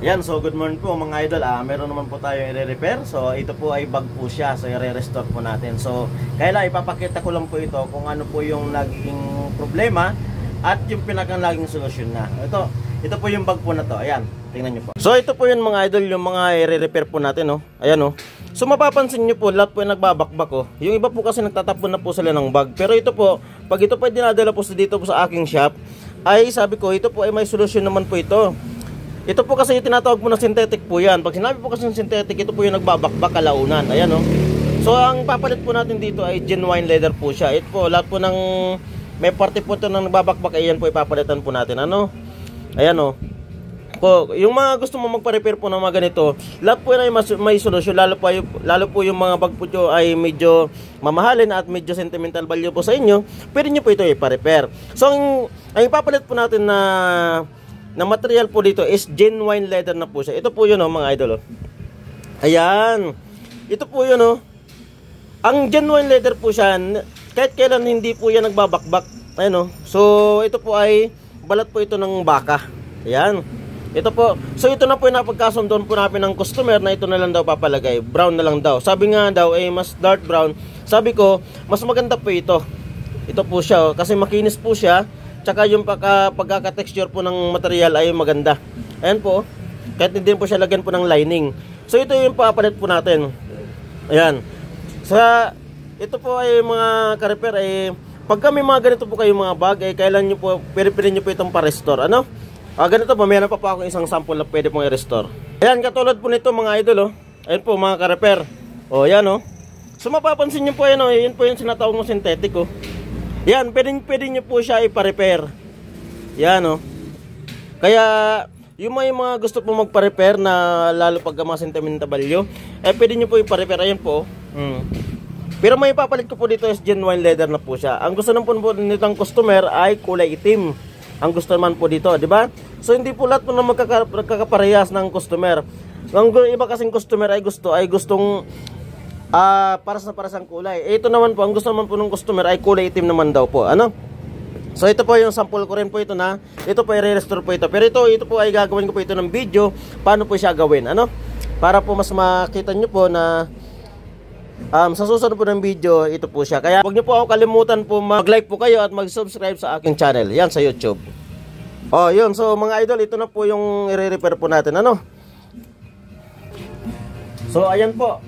Yan, so good morning po mga idol. Meron naman po tayo i-repair. So ito po ay bag po siya. So i-restore po natin. So kaya ipapakita ko lang po ito kung ano po yung naging problema at yung naging solusyon na. Ito po yung bag po na to. Ayan, tingnan nyo po. So ito po yun mga idol, yung mga i-repair po natin, oh. Ayan, oh. So mapapansin nyo po, lahat po yung nagbabakbak, oh. Yung iba po kasi nagtatapon na po sila ng bag. Pero ito po, pag ito po ay dinadala po dito po sa aking shop, ay sabi ko, ito po ay may solusyon naman po ito. Ito po kasi yung tinatawag po na synthetic po yan. Pag sinabi po kasi ng synthetic, ito po yung nagbabakbak kalaunan. Ayan, oh. So ang papalit po natin dito ay genuine leather po siya. Ito po, lahat po ng may parte po ito ng nagbabakbak, ayan po ipapalitan po natin. Ano? Ayan, oh. Po, yung mga gusto mo magpa-repair po ng mga ganito, lahat po ay may solusyon. Lalo po yung mga bag po nyo ay medyo mamahalin at medyo sentimental value po sa inyo, pwede nyo po ito ipa-repair. So ang ipapalit po natin na material po dito is genuine leather na po siya. Ito po yun, oh, mga idol, oh. Ayan. Ito po yun, oh. Ang genuine leather po siya, kahit kailan hindi po yan nagbabakbak. Ayan, oh. So ito po ay balat po ito ng baka. Ayan. Ito po. So ito na po yung napagkasundon po namin ng customer na ito na lang daw papalagay. Brown na lang daw. Sabi nga daw ay mas dark brown. Sabi ko, mas maganda po ito. Ito po siya, oh. Kasi makinis po siya. Tsaka yung pagkaka-texture po ng material ay maganda. Ayan po. Kahit hindi po siya lagyan po ng lining. So ito yung papalit po natin. Ayan. Ito po ay mga ka-repair ay pagka may mga ganito po kayong mga bag ay kailan nyo po, pwede nyo po itong pa-restore. Ano? Ganito po, mayroon pa po akong isang sample na pwede pong i-restore. Ayan, katulad po nito mga idol, oh. Ayan po mga ka-repair. O, ayan, oh. So mapapansin nyo po yan, oh. Ayan po yung sinatawag mo synthetic, oh. Yan, pwede nyo po siya ipa-repair. Yan, oh. Kaya, yung may mga gusto po magpa-repair na lalo pag mga sentimental value, pwede nyo po ipa-repair. Ayan po, Pero may ipapalit ko po dito is genuine leather na po siya. Ang gusto naman po nitong customer ay kulay itim. Ang gusto naman po dito, di ba? So hindi po lahat po na magkakaparehas ng customer. Ang iba kasing customer ay gustong paras ang kulay. Ito naman po, ang gusto naman po ng customer ay kulay itim naman daw po. Ano? So ito po yung sample ko rin po ito na. Ito po i-restore po ito. Pero ito po ay gagawin ko po ito ng video. Paano po siya gawin? Ano? Para po mas makita nyo po na sa susunod po ng video, ito po siya. Kaya huwag nyo po ako kalimutan po mag-like po kayo at mag-subscribe sa aking channel. Yan sa YouTube. Oh, yun. So mga idol, ito na po yung i-repair po natin. Ano? So ayan po.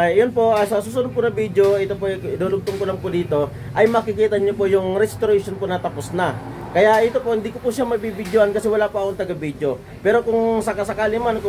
Yun po, sa susunod po ng video, ito po, idulugtong ko lang po dito, ay makikita nyo po yung restoration po na tapos na. Kaya ito po, hindi ko po siya mabibidyoan kasi wala pa akong taga-video. Pero kung sakasakali man,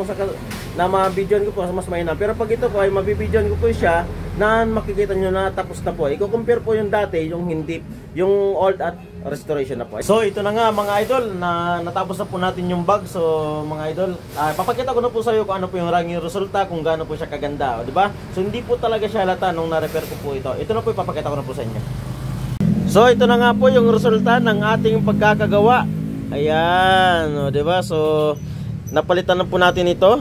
na mabidyoan ko po, mas mainam. Pero pag ito po ay mabibidyoan ko po siya, na makikita nyo na tapos na po. I-compare po yung dati, yung hindi, yung old at restoration na po. So ito na nga mga idol, na natapos na po natin yung bag. So mga idol, papakita ko na po sa iyo kung ano po yung ranging resulta, kung gaano po siya kaganda, di ba? So hindi po talaga siya halata nung na-repair ko po ito. Ito na po ipapakita ko na po sa inyo. So ito na nga po yung resulta ng ating pagkakagawa. Ayan, o, diba? So napalitan na po natin ito.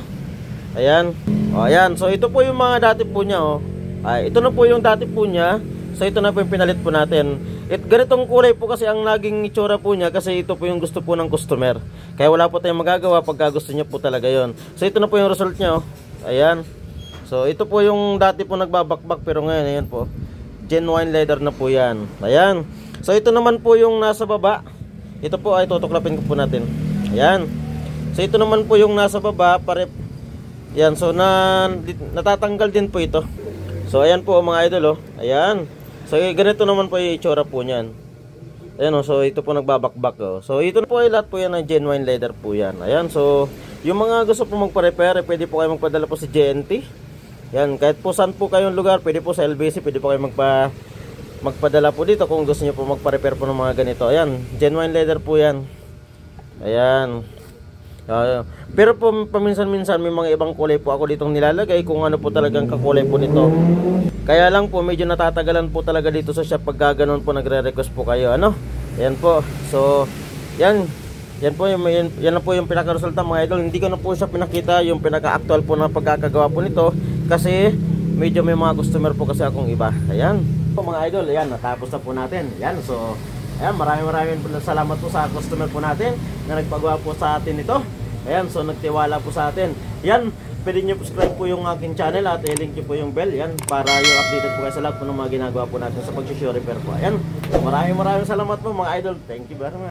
Ayan. O, ayan. So ito po yung mga dati po niya, oh. Ito na po yung dati po niya. So ito na po yung pinalit po natin. Ganitong kulay po kasi ang naging itsura po niya kasi ito po yung gusto po ng customer. Kaya wala po tayong magagawa pagka gusto niya po talaga yon. So ito na po yung result niya, oh. Ayan. So ito po yung dati po nagbabakbak pero ngayon ayan po. Genuine leather na po yan. Ayan. So ito naman po yung nasa baba. Ito po ay tutuklapin ko po natin. Ayan. So ito naman po yung nasa baba. Ayan. So natatanggal din po ito. So ayan po mga idol, oh. Ayan. So ganito naman po yung itsura po niyan. Ayan, oh. So ito po nagbabakbak, oh. So ito po ay lahat po yan ng genuine leather po yan. Ayan. So yung mga gusto po magpa-repair, pwede po kayo magpadala po sa JNT. Yan, kahit po saan po kayong lugar, pwede po sa LBC, pwede po kayo magpadala po dito kung gusto niyo po magpa-repair po ng mga ganito. Ayan, genuine leather po yan. Ayan. Pero po paminsan-minsan may mga ibang kulay po ako ditong nilalagay kung ano po talagang kakulay po nito. Kaya lang po medyo natatagalan po talaga dito sa shop pag ganoon po nagre-request po kayo. Ano? Ayan po. So, yan. Yan na po yung pinaka-resulta mga idol. Hindi ko na po siya pinakita yung pinaka-actual po na pagkakagawa po nito kasi medyo may mga customer po kasi akong iba. Ayan po mga idol, ayan, natapos na po natin. Ayan, so ayan, maraming salamat po sa customer po natin na nagpagawa po sa atin ito. Ayan, so nagtiwala po sa atin. Yan, pwede nyo subscribe po yung aking channel at i-link nyo po yung bell. Yan, para yung updated po kayo sa lahat po ng mga ginagawa po natin sa pag-show repair po. Ayan, maraming salamat po mga idol. Thank you very much.